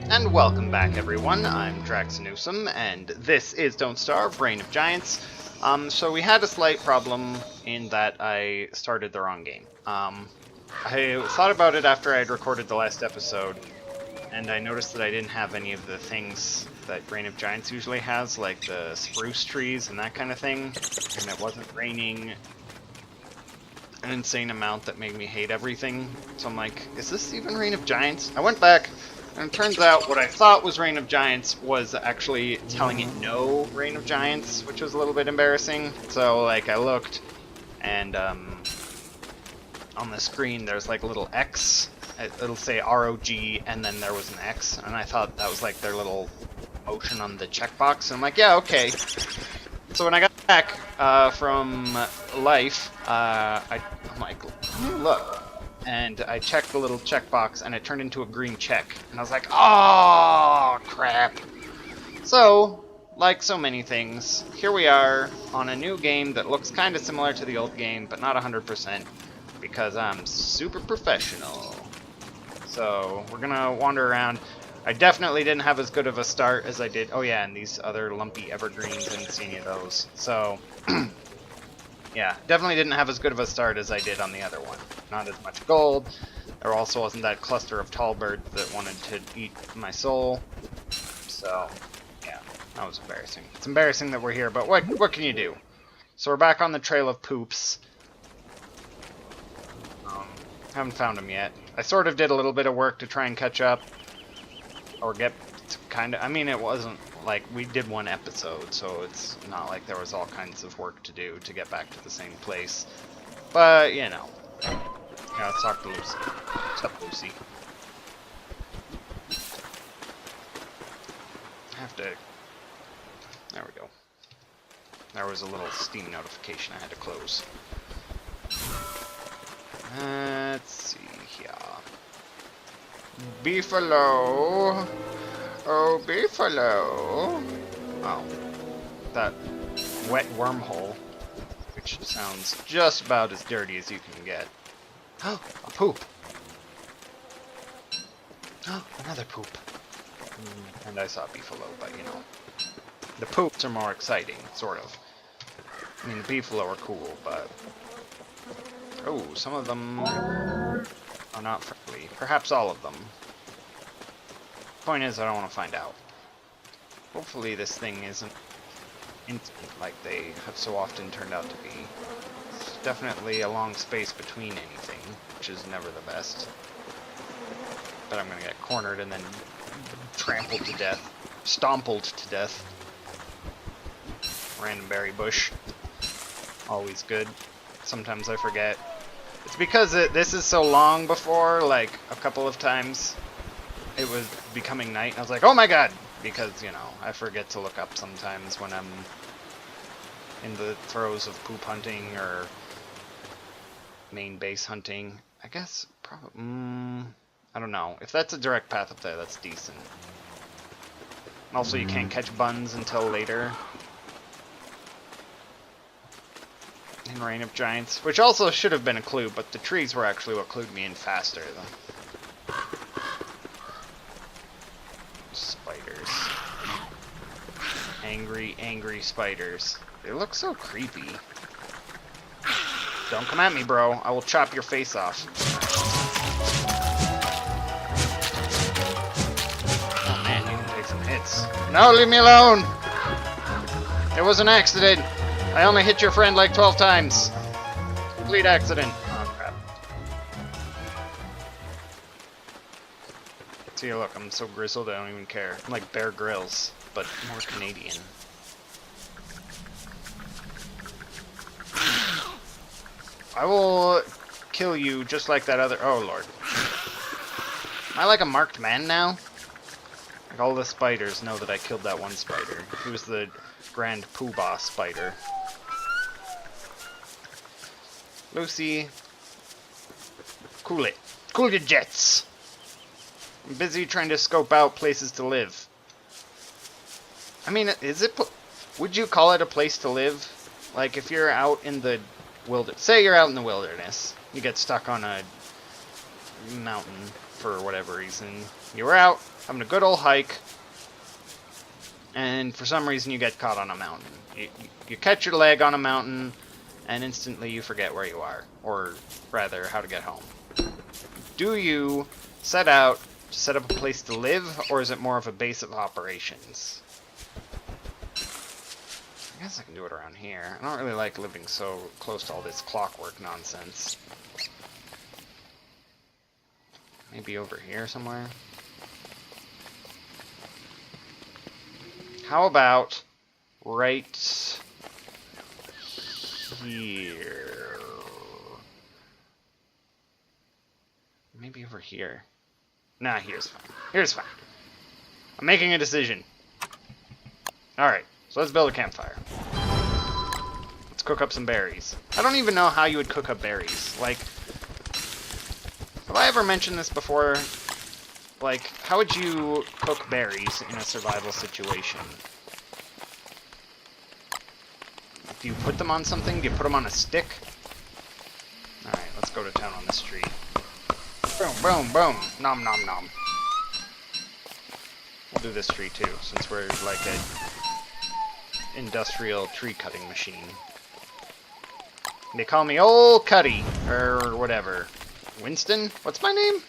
And welcome back, everyone. I'm Draxxinusam, and this is Don't Starve, Reign of Giants. So we had a slight problem in that I started the wrong game. I thought about it after I had recorded the last episode, and I noticed that I didn't have any of the things that Reign of Giants usually has, like the spruce trees and that kind of thing, and it wasn't raining an insane amount that made me hate everything. So I'm like, is this even Reign of Giants? I went back, and it turns out what I thought was Reign of Giants was actually telling it no Reign of Giants, which was a little bit embarrassing. So like I looked, and on the screen there's like a little X. It'll say RoG, and then there was an X, and I thought that was like their little motion on the checkbox. And I'm like, yeah, okay. So when I got back from life, I'm like, look. And I checked the little checkbox, and it turned into a green check. And I was like, oh, crap. So, like so many things, here we are on a new game that looks kind of similar to the old game, but not 100%, because I'm super professional. So, we're going to wander around. I definitely didn't have as good of a start as I did. Oh, yeah, and these other lumpy evergreens, I didn't see any of those. So, yeah, definitely didn't have as good of a start as I did on the other one. Not as much gold. There also wasn't that cluster of tall birds that wanted to eat my soul. So, yeah, that was embarrassing. It's embarrassing that we're here, but what can you do? So we're back on the trail of poops. Haven't found them yet. I sort of did a little bit of work to try and catch up. Or get kind of... I mean, it wasn't like we did one episode, so it's not like there was all kinds of work to do to get back to the same place. But, you know. Yeah, let's talk to Lucy. What's up, Lucy? I have to... There we go. There was a little Steam notification I had to close. Let's see here. Beefalo. Oh, Beefalo. Oh. That wet wormhole. Which sounds just about as dirty as you can get. Oh, a poop. Oh, another poop. And I saw Beefalo, but you know. The poops are more exciting, sort of. I mean, the Beefalo are cool, but... Oh, some of them are not friendly. Perhaps all of them. Point is, I don't want to find out. Hopefully this thing isn't instant like they have so often turned out to be. There's definitely a long space between anything, which is never the best. But I'm gonna get cornered and then trampled to death. Stompled to death. Random berry bush. Always good. Sometimes I forget. It's because this is so long before, like, a couple of times it was becoming night, and I was like, oh my god! Because, you know, I forget to look up sometimes when I'm in the throes of poop hunting or main base hunting. I guess, probably, I don't know. If that's a direct path up there, that's decent. Also, you can't catch buns until later. In Reign of Giants, which also should have been a clue, but the trees were actually what clued me in faster, though. Spiders. Angry, angry spiders. They look so creepy. Don't come at me, bro. I will chop your face off. Oh man, you can take some hits. No, leave me alone! It was an accident. I only hit your friend like 12 times. Complete accident. Oh, crap. See, look, I'm so grizzled I don't even care. I'm like Bear Grylls, but more Canadian. I will kill you just like that other... Oh, Lord. Am I like a marked man now? Like all the spiders know that I killed that one spider. He was the Grand Poobah spider. Lucy, cool it. Cool your jets. I'm busy trying to scope out places to live. I mean, is it... Would you call it a place to live? Like, if you're out in the wilderness... Say you're out in the wilderness. You get stuck on a mountain for whatever reason. You were out, having a good old hike, and for some reason you get caught on a mountain. You catch your leg on a mountain, and instantly you forget where you are, or rather, how to get home. Do you set out to set up a place to live, or is it more of a base of operations? I guess I can do it around here. I don't really like living so close to all this clockwork nonsense. Maybe over here somewhere? How about right here? Maybe over here. Nah, here's fine. Here's fine. I'm making a decision. Alright, so let's build a campfire. Let's cook up some berries. I don't even know how you would cook up berries. Like, have I ever mentioned this before? Like, how would you cook berries in a survival situation? Do you put them on something? Do you put them on a stick? Alright, let's go to town on this tree. Boom, boom, boom. Nom, nom, nom. We'll do this tree too, since we're like a industrial tree cutting machine. They call me Old Cuddy, or whatever. Winston? What's my name?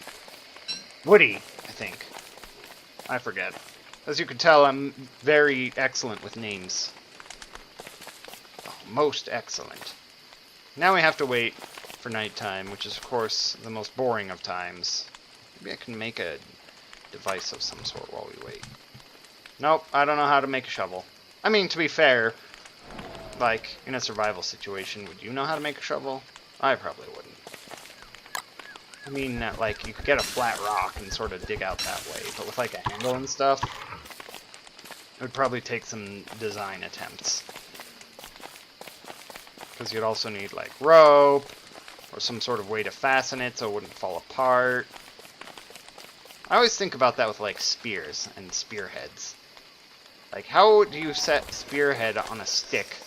Woody, I think. I forget. As you can tell, I'm very excellent with names. Oh, most excellent. Now we have to wait for nighttime, which is, of course, the most boring of times. Maybe I can make a device of some sort while we wait. Nope, I don't know how to make a shovel. I mean, to be fair, like, in a survival situation, would you know how to make a shovel? I probably wouldn't. I mean, like, you could get a flat rock and sort of dig out that way, but with, like, a handle and stuff, it would probably take some design attempts. Because you'd also need, like, rope, or some sort of way to fasten it so it wouldn't fall apart. I always think about that with, like, spears and spearheads. Like, how do you set spearhead on a stick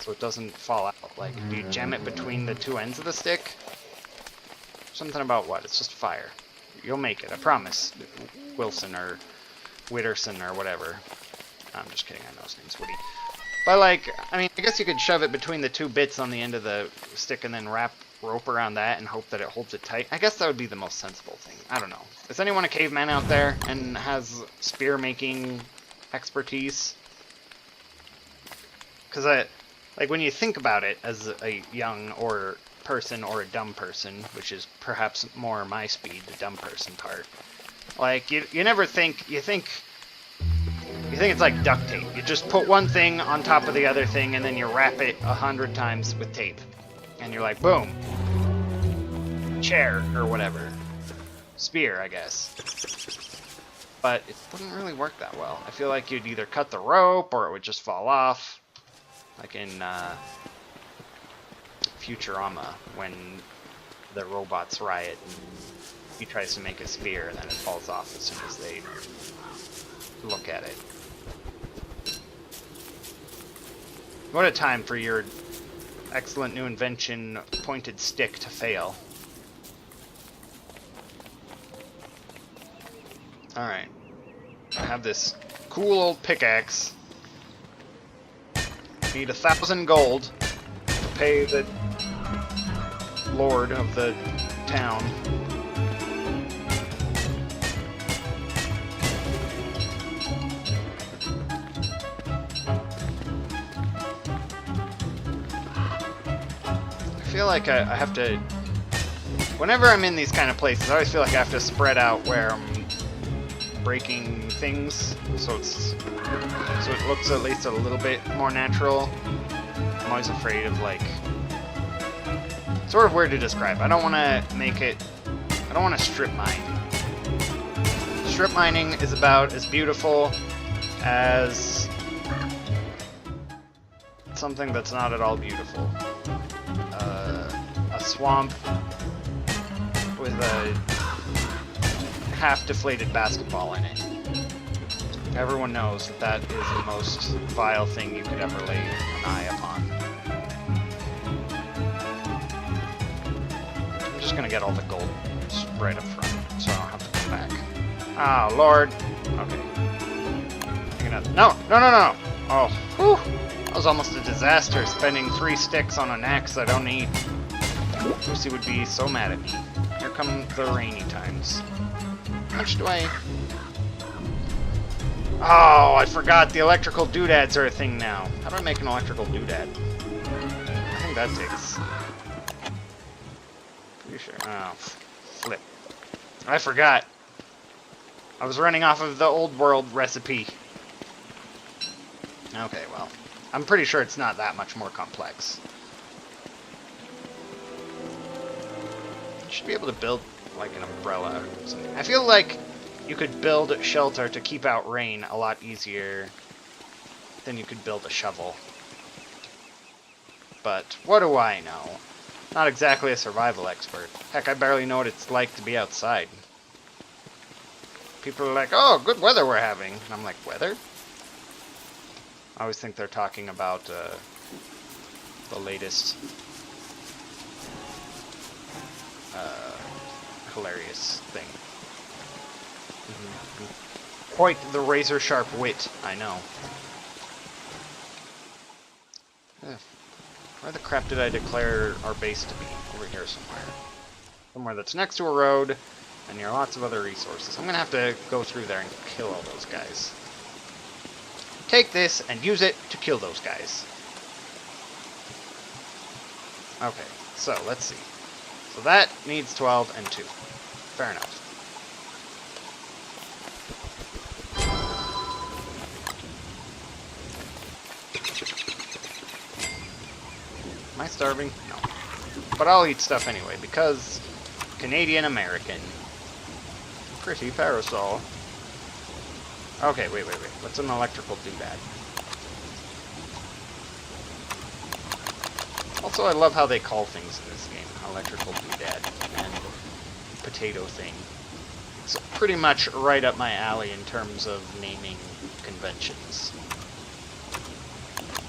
so it doesn't fall out? Like, do you jam it between the two ends of the stick? Something about what? It's just fire. You'll make it, I promise. Wilson or Witterson or whatever. No, I'm just kidding, I know his name's Woody. But, like, I mean, I guess you could shove it between the two bits on the end of the stick and then wrap rope around that and hope that it holds it tight. I guess that would be the most sensible thing. I don't know. Is anyone a caveman out there and has spear making expertise? Because like, when you think about it as a young or person or a dumb person, which is perhaps more my speed, the dumb person part, like, you never think, you think it's like duct tape. You just put one thing on top of the other thing and then you wrap it 100 times with tape. And you're like, boom. Chair, or whatever. Spear, I guess. But it wouldn't really work that well. I feel like you'd either cut the rope, or it would just fall off. Like in Futurama, when the robots riot and he tries to make a spear, and then it falls off as soon as they look at it. What a time for your excellent new invention, pointed stick, to fail. Alright. I have this cool old pickaxe. Need 1,000 gold to pay the lord of the town. I feel like I have to, whenever I'm in these kind of places, I always feel like I have to spread out where I'm breaking things, so it looks at least a little bit more natural. I'm always afraid of, like, sort of weird to describe. I don't want to make it, I don't want to strip mine. Strip mining is about as beautiful as something that's not at all beautiful. A swamp with a half-deflated basketball in it. Everyone knows that that is the most vile thing you could ever lay an eye upon. I'm just gonna get all the gold right up front, so I don't have to come back. Ah, Lord. Okay. No! No, no, no! Oh, whew! That was almost a disaster, spending 3 sticks on an axe I don't need. Lucy would be so mad at me. Here come the rainy times. How much do I... Oh, I forgot the electrical doodads are a thing now. How do I make an electrical doodad? I think that takes... Pretty sure... Oh, flip. I forgot. I was running off of the old world recipe. Okay, well, I'm pretty sure it's not that much more complex. You should be able to build, like, an umbrella or something. I feel like you could build a shelter to keep out rain a lot easier than you could build a shovel. But what do I know? Not exactly a survival expert. Heck, I barely know what it's like to be outside. People are like, oh, good weather we're having. And I'm like, weather? I always think they're talking about the latest hilarious thing. Quite the razor-sharp wit, I know. Where the crap did I declare our base to be? Over here somewhere. Somewhere that's next to a road, and near lots of other resources. I'm gonna have to go through there and kill all those guys. Take this and use it to kill those guys. Okay, so let's see. So that needs 12 and 2. Fair enough. Am I starving? No. But I'll eat stuff anyway, because Canadian-American. Pretty parasol. Okay, wait. What's an electrical doodad? Also, I love how they call things in this game. Electrical doodad and potato thing. It's pretty much right up my alley in terms of naming conventions.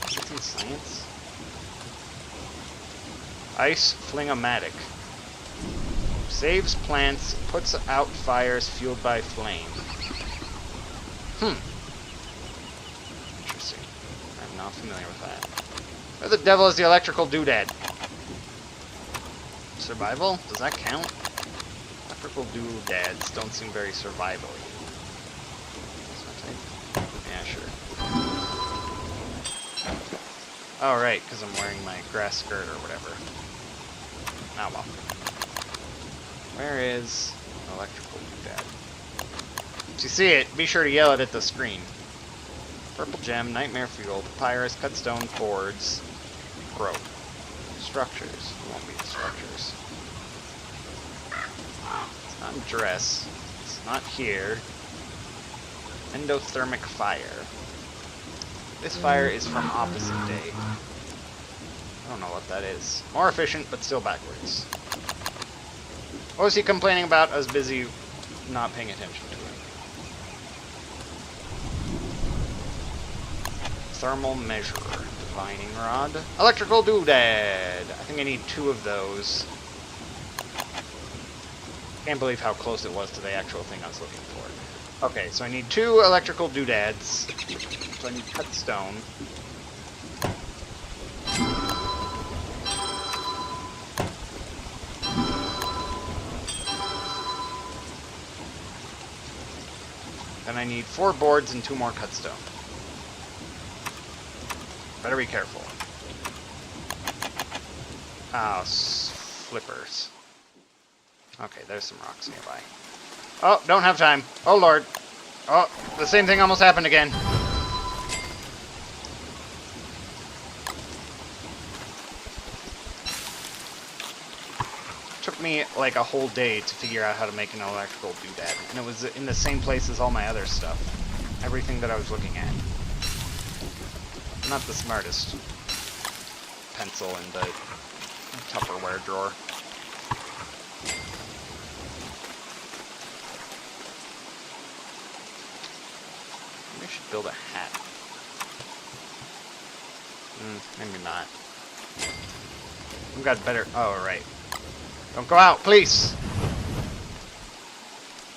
Is this in science? Ice Flingomatic. Saves plants, puts out fires fueled by flame. Interesting. I'm not familiar with that. Where the devil is the electrical doodad? Survival? Does that count? Electrical doodads don't seem very survival-y. Yeah, sure. Oh, right, because I'm wearing my grass skirt or whatever. Oh, well. Where is electrical doodad? If you see it, be sure to yell it at the screen. Purple gem, nightmare fuel, papyrus, cutstone, boards, grow. Structures. It won't be the structures. It's not in dress. It's not here. Endothermic fire. This fire is from opposite day. I don't know what that is. More efficient, but still backwards. What was he complaining about? I was busy not paying attention to him. Thermal measurer. Divining rod. Electrical doodad. I think I need 2 of those. Can't believe how close it was to the actual thing I was looking for. Okay, so I need 2 electrical doodads. So I need cut stone. Then I need 4 boards and 2 more cut stone. Better be careful. Ah, flippers. Okay, there's some rocks nearby. Oh, don't have time. Oh, Lord. Oh, the same thing almost happened again. Took me like a whole day to figure out how to make an electrical doodad, and it was in the same place as all my other stuff. Everything that I was looking at. Not the smartest pencil in the Tupperware drawer. Maybe I should build a hat. Maybe not. I've got better... Oh, right. Don't go out, please!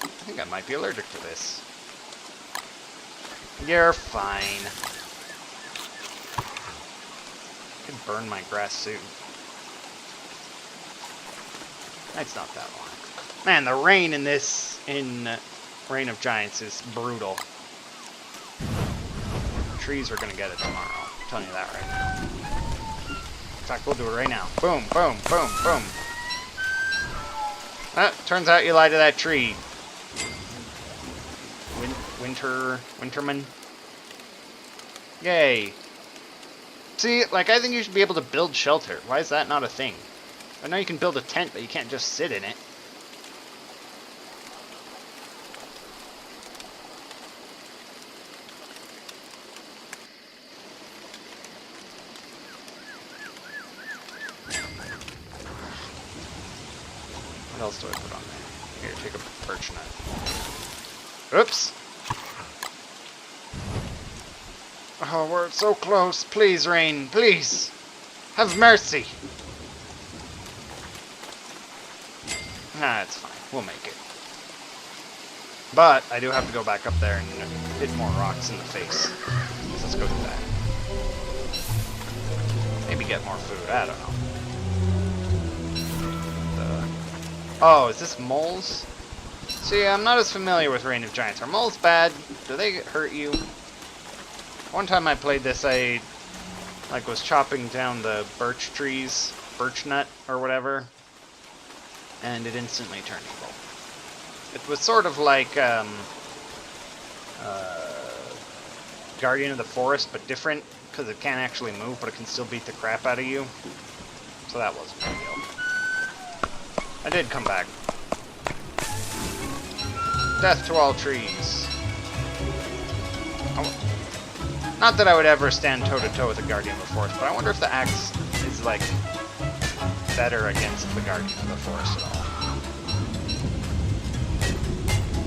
I think I might be allergic to this. You're fine. I could burn my grass suit. That's not that long. Man, the rain in this, Reign of Giants is brutal. Trees are gonna get it tomorrow. I'm telling you that right now. In fact, we'll do it right now. Boom, boom, boom, boom. Ah, turns out you lied to that tree. Winterman. Yay. See, like, I think you should be able to build shelter. Why is that not a thing? I know you can build a tent, but you can't just sit in it. What else do I put on there? Here, take a birch nut. Oops! Oh, we're so close. Please, rain. Please. Have mercy. Nah, it's fine. We'll make it. But I do have to go back up there and hit more rocks in the face. So let's go do that. Maybe get more food. I don't know. Oh, is this moles? See, I'm not as familiar with Reign of Giants. Are moles bad? Do they hurt you? One time I played this, I was chopping down the birch trees, birch nut or whatever, and it instantly turned evil. It was sort of like Guardian of the Forest, but different, because it can't actually move, but it can still beat the crap out of you. So that wasn't a big deal. I did come back. Death to all trees. Not that I would ever stand toe-to-toe with the Guardian of the Forest, but I wonder if the axe is, like, better against the Guardian of the Forest at all.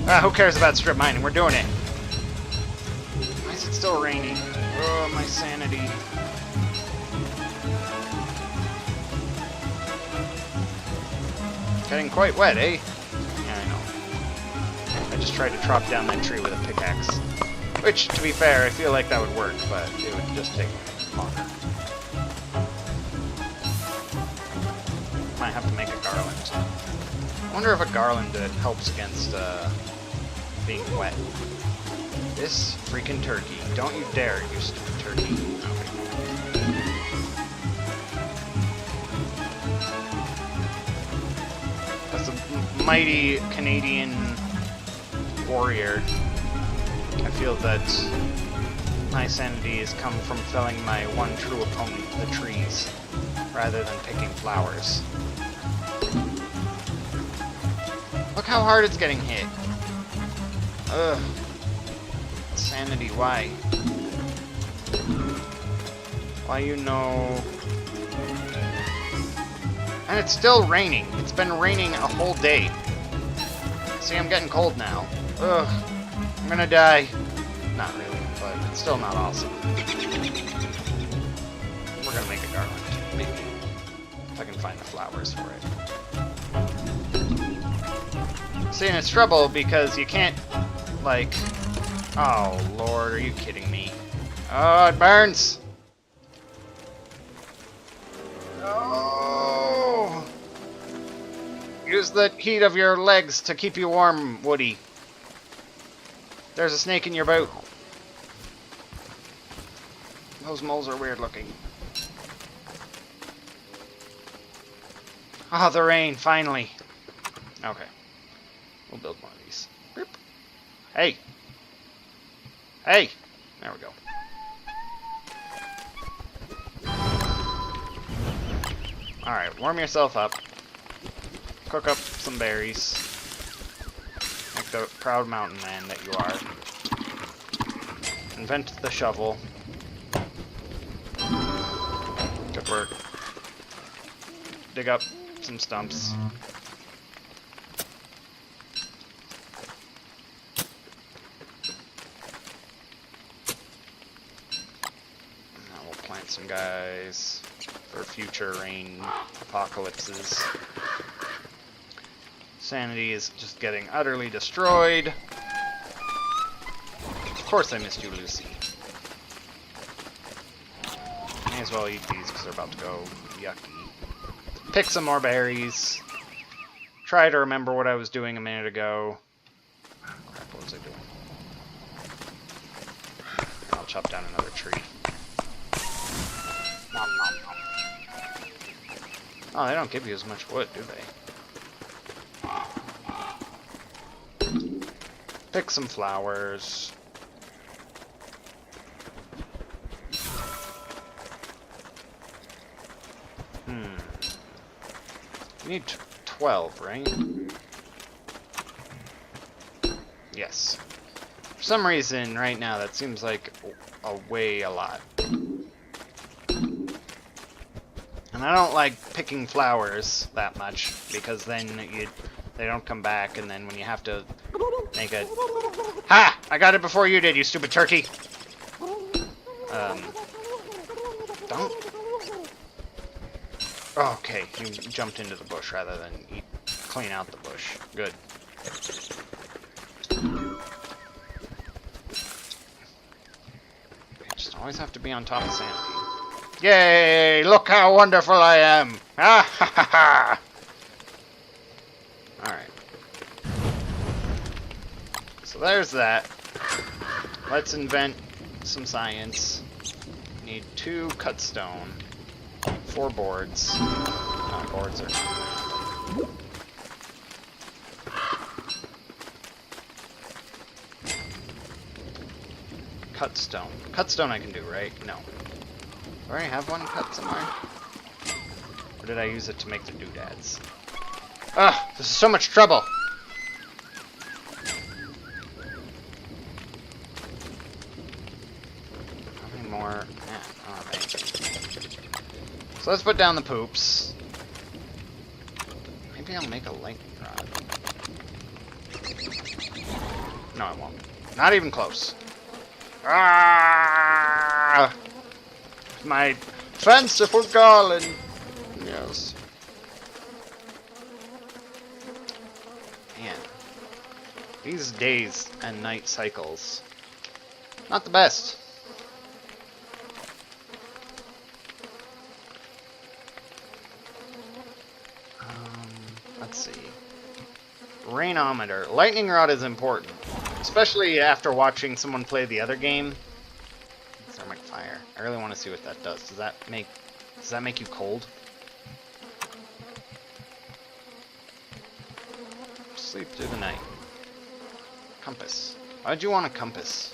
Ah, who cares about strip mining? We're doing it. Why is it still raining? Oh, my sanity. Getting quite wet, eh? Yeah, I know. I just tried to chop down that tree with a pickaxe. Which, to be fair, I feel like that would work, but it would just take longer. Might have to make a garland. I wonder if a garland helps against being wet. This freaking turkey. Don't you dare, you stupid turkey. Okay. As a mighty Canadian warrior, I feel that my sanity has come from felling my one true opponent, the trees, rather than picking flowers. Look how hard it's getting hit. Ugh. Sanity, why? Why, you know... And it's still raining. It's been raining a whole day. See, I'm getting cold now. Ugh. I'm gonna die. Not really, but it's still not awesome. We're gonna make a garland, maybe. If I can find the flowers for it. See, and it's trouble because you can't, like... Oh, Lord, are you kidding me? Oh, it burns! Oh! Use the heat of your legs to keep you warm, Woody. There's a snake in your boot. Those moles are weird looking. Ah, the rain, finally. Okay. We'll build one of these. Boop. Hey! Hey! There we go. Alright, warm yourself up. Cook up some berries. Like the proud mountain man that you are. Invent the shovel. Good work. Dig up some stumps. Now we'll plant some guys for future rain apocalypses. Sanity is just getting utterly destroyed. Of course I missed you, Lucy. May as well eat these because they're about to go yucky. Pick some more berries. Try to remember what I was doing a minute ago. Crap, what was I doing? I'll chop down another tree. Nom, nom, nom. Oh, they don't give you as much wood, do they? Pick some flowers. You need 12, right? Yes. For some reason, right now, that seems like a lot. And I don't like picking flowers that much, because then they don't come back, and then when you have to make a... Ha! I got it before you did, you stupid turkey! Don't... Okay, you jumped into the bush rather than clean out the bush. Good. I just always have to be on top of sanity. Yay! Look how wonderful I am! Ah ha ha ha! Alright. So there's that. Let's invent some science. Need 2 cut stone. 4 boards. Boards are not. Cut stone. Cut stone I can do, right? No. Do I already have one cut somewhere? Or did I use it to make the doodads? Ugh! This is so much trouble! How many more? Oh, thank you. So let's put down the poops. Maybe I'll make a lightning rod. No, I won't. Not even close. Ah! My fanciful garland. Yes. Man. These days and night cycles. Not the best. Let's see. Rainometer. Lightning rod is important. Especially after watching someone play the other game. Thermic fire. I really want to see what that does. Does that make you cold? Sleep through the night. Compass. Why'd you want a compass?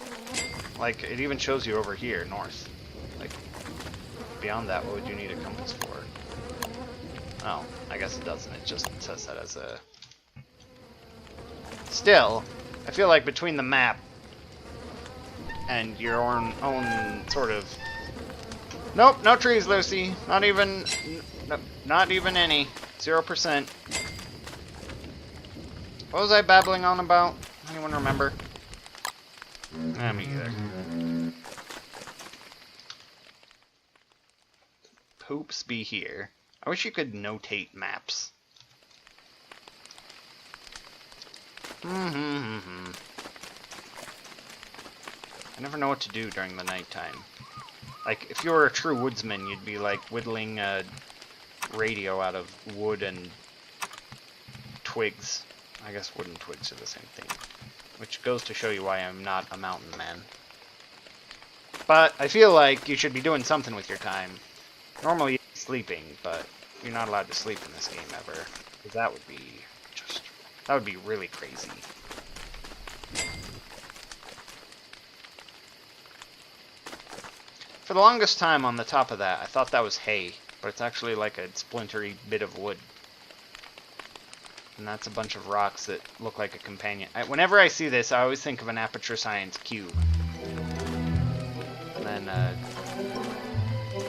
Like, it even shows you over here, north. Like, beyond that, what would you need a compass for? Oh, I guess it doesn't. It just says that as a... Still, I feel like between the map and your own sort of... Nope, no trees, Lucy. Not even... not even any. 0%. What was I babbling on about? Anyone remember? Me either. Poops be here. I wish you could notate maps. I never know what to do during the nighttime. Like, if you were a true woodsman, you'd be like whittling a radio out of wood and twigs. I guess wood and twigs are the same thing. Which goes to show you why I'm not a mountain man. But I feel like you should be doing something with your time. Normally you'd be sleeping, but you're not allowed to sleep in this game ever. Because that would be just... that would be really crazy. For the longest time on the top of that, I thought that was hay. But it's actually like a splintery bit of wood. And that's a bunch of rocks that look like a companion. Whenever I see this, I always think of an Aperture Science cube. And then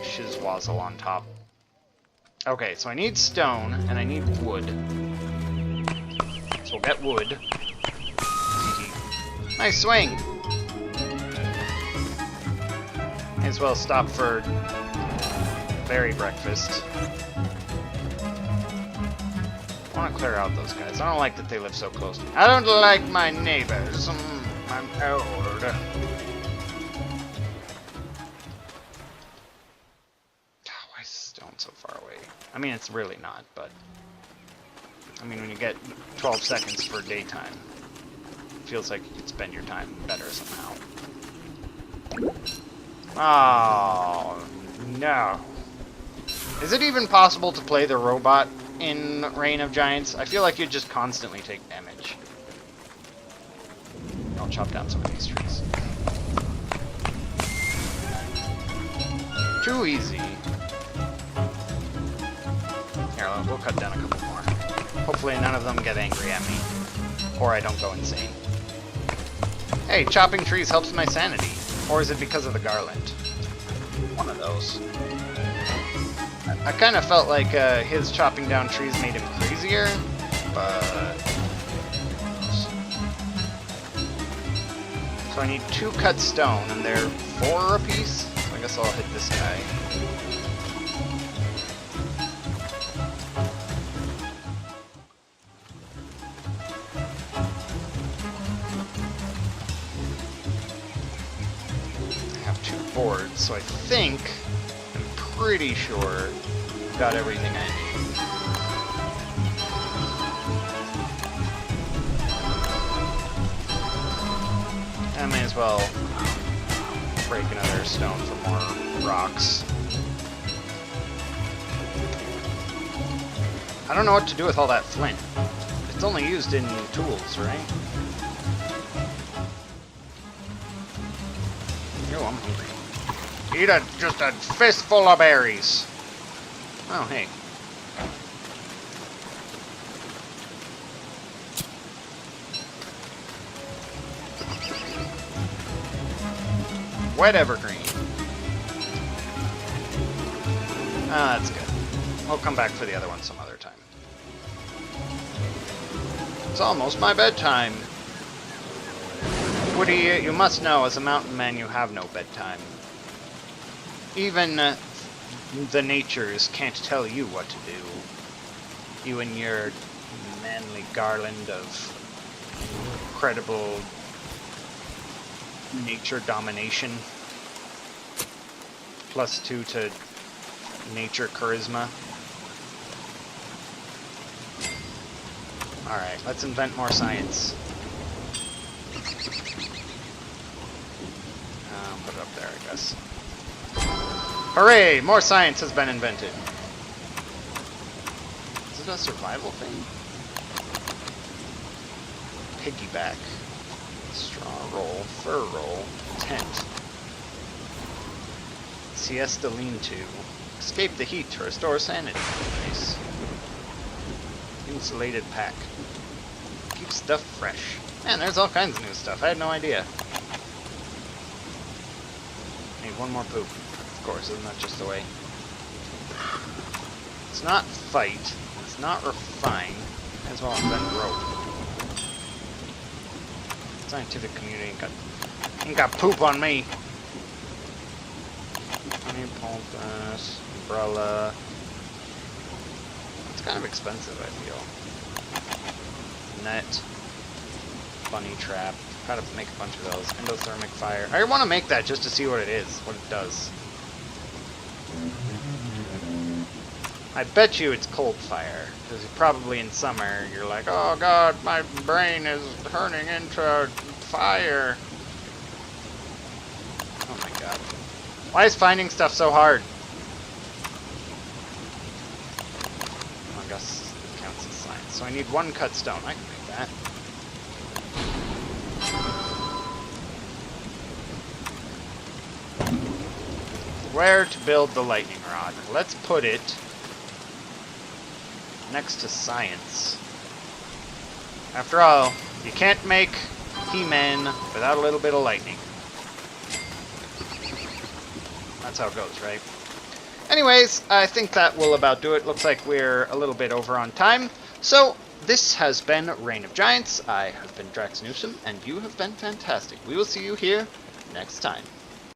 shizwazzle on top. Okay, so I need stone, and I need wood. So we'll get wood. Nice swing! May as well stop for berry breakfast. I want to clear out those guys. I don't like that they live so close to me. I don't like my neighbors. I'm Lord. Why is stone so far away? I mean, it's really not, but... I mean, when you get 12 seconds for daytime, it feels like you could spend your time better somehow. Oh, no. Is it even possible to play the robot in Reign of Giants? I feel like you'd just constantly take damage. I'll chop down some of these trees. Too easy. Here, we'll cut down a couple more. Hopefully none of them get angry at me. Or I don't go insane. Hey, chopping trees helps my sanity. Or is it because of the garland? One of those. I kind of felt like his chopping down trees made him crazier, but... So I need 2 cut stone, and they're 4 apiece? So I guess I'll hit this guy. I have 2 boards, so I think... pretty sure I've got everything I need. I may as well break another stone for more rocks. I don't know what to do with all that flint. It's only used in tools, right? Oh, I'm hungry. Eat just a fistful of berries. Oh, hey. Wet evergreen. Ah, that's good. We'll come back for the other one some other time. It's almost my bedtime. Woody, you must know, as a mountain man, you have no bedtime. Even the natures can't tell you what to do. You and your manly garland of credible nature domination. +2 to nature charisma. Alright, let's invent more science. Put it up there, I guess. Hooray! More science has been invented. Is it a survival thing? Piggyback. Straw roll. Fur roll. Tent. Siesta lean-to. Escape the heat to restore sanity. Nice. Insulated pack. Keep stuff fresh. Man, there's all kinds of new stuff. I had no idea. Need one more poop. Of course, isn't that just the way? It's not fight. It's not refine. As well invent rope. Scientific community ain't got poop on me. Honey, poultice, umbrella. It's kind of expensive, I feel. Net. Bunny trap. Gotta make a bunch of those. Endothermic fire. I want to make that just to see what it is, what it does. I bet you it's cold fire, because probably in summer you're like, oh god, my brain is turning into fire. Oh my god. Why is finding stuff so hard? I guess it counts as science. So I need 1 cut stone. I can make that. Where to build the lightning rod? Let's put it next to science. After all, you can't make He-Man without a little bit of lightning. That's how it goes, right? Anyways, I think that will about do it. Looks like we're a little bit over on time. So, this has been Reign of Giants. I have been Draxxinusam, and you have been fantastic. We will see you here next time.